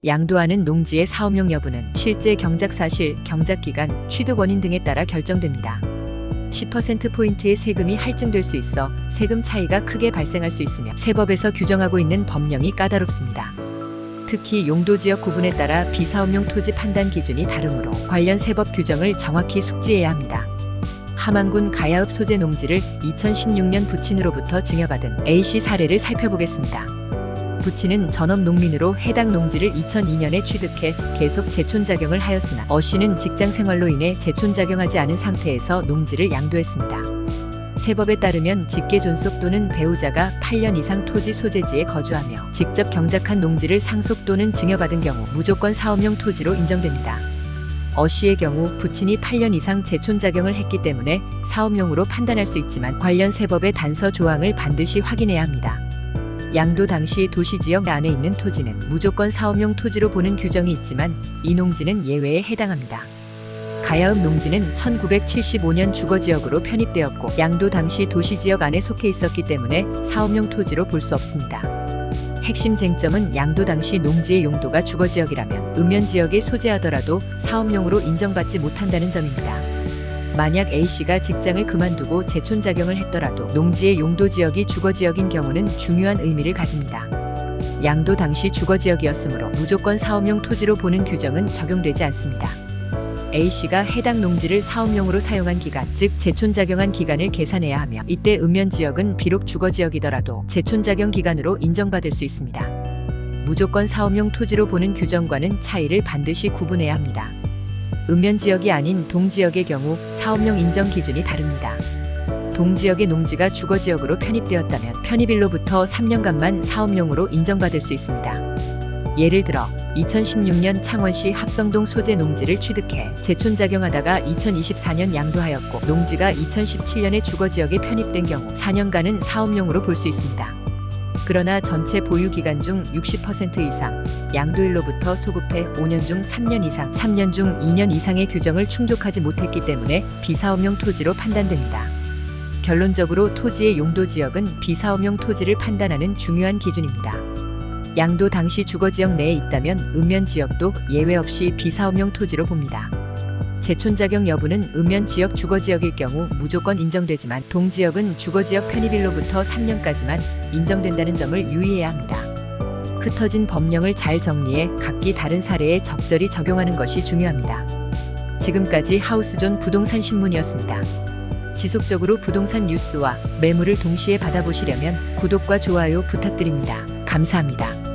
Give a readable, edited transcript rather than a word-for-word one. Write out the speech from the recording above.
양도하는 농지의 사업용 여부는 실제 경작 사실, 경작 기간, 취득 원인 등에 따라 결정됩니다. 10%포인트의 세금이 할증될 수 있어 세금 차이가 크게 발생할 수 있으며 세법에서 규정하고 있는 법령이 까다롭습니다. 특히 용도지역 구분에 따라 비사업용 토지 판단 기준이 다르므로 관련 세법 규정을 정확히 숙지해야 합니다. 함안군 가야읍 소재 농지를 2016년 부친으로부터 증여받은 A씨 사례를 살펴보겠습니다. 부친은 전업 농민으로 해당 농지를 2002년에 취득해 계속 제촌작용을 하였으나 어씨는 직장 생활로 인해 제촌작용하지 않은 상태에서 농지를 양도했습니다. 세법에 따르면 직계 존속 또는 배우자가 8년 이상 토지 소재지에 거주하며 직접 경작한 농지를 상속 또는 증여받은 경우 무조건 사업용 토지로 인정됩니다. 어씨의 경우 부친이 8년 이상 제촌작용을 했기 때문에 사업용으로 판단할 수 있지만 관련 세법의 단서 조항을 반드시 확인해야 합니다. 양도 당시 도시지역 안에 있는 토지는 무조건 사업용 토지로 보는 규정이 있지만 이 농지는 예외에 해당합니다. 가야읍 농지는 1975년 주거지역으로 편입되었고 양도 당시 도시지역 안에 속해 있었기 때문에 사업용 토지로 볼 수 없습니다. 핵심 쟁점은 양도 당시 농지의 용도가 주거지역이라면 읍면지역에 소재하더라도 사업용으로 인정받지 못한다는 점입니다. 만약 A씨가 직장을 그만두고 제촌작용을 했더라도 농지의 용도지역이 주거지역인 경우는 중요한 의미를 가집니다. 양도 당시 주거지역이었으므로 무조건 사업용 토지로 보는 규정은 적용되지 않습니다. A씨가 해당 농지를 사업용으로 사용한 기간, 즉 제촌작용한 기간을 계산해야 하며 이때 읍면지역은 비록 주거지역이더라도 제촌작용 기간으로 인정받을 수 있습니다. 무조건 사업용 토지로 보는 규정과는 차이를 반드시 구분해야 합니다. 읍면지역이 아닌 동지역의 경우 사업용 인정 기준이 다릅니다. 동지역의 농지가 주거지역으로 편입되었다면 편입일로부터 3년간만 사업용으로 인정받을 수 있습니다. 예를 들어 2016년 창원시 합성동 소재 농지를 취득해 제촌작용하다가 2024년 양도하였고 농지가 2017년에 주거지역에 편입된 경우 4년간은 사업용으로 볼 수 있습니다. 그러나 전체 보유 기간 중 60% 이상, 양도일로부터 소급해 5년 중 3년 이상, 3년 중 2년 이상의 규정을 충족하지 못했기 때문에 비사업용 토지로 판단됩니다. 결론적으로 토지의 용도지역은 비사업용 토지를 판단하는 중요한 기준입니다. 양도 당시 주거지역 내에 있다면 읍면지역도 예외 없이 비사업용 토지로 봅니다. 제촌작용 여부는 읍면지역 주거지역일 경우 무조건 인정되지만 동지역은 주거지역 편입일로부터 3년까지만 인정된다는 점을 유의해야 합니다. 흩어진 법령을 잘 정리해 각기 다른 사례에 적절히 적용하는 것이 중요합니다. 지금까지 하우스존 부동산 신문이었습니다. 지속적으로 부동산 뉴스와 매물을 동시에 받아보시려면 구독과 좋아요 부탁드립니다. 감사합니다.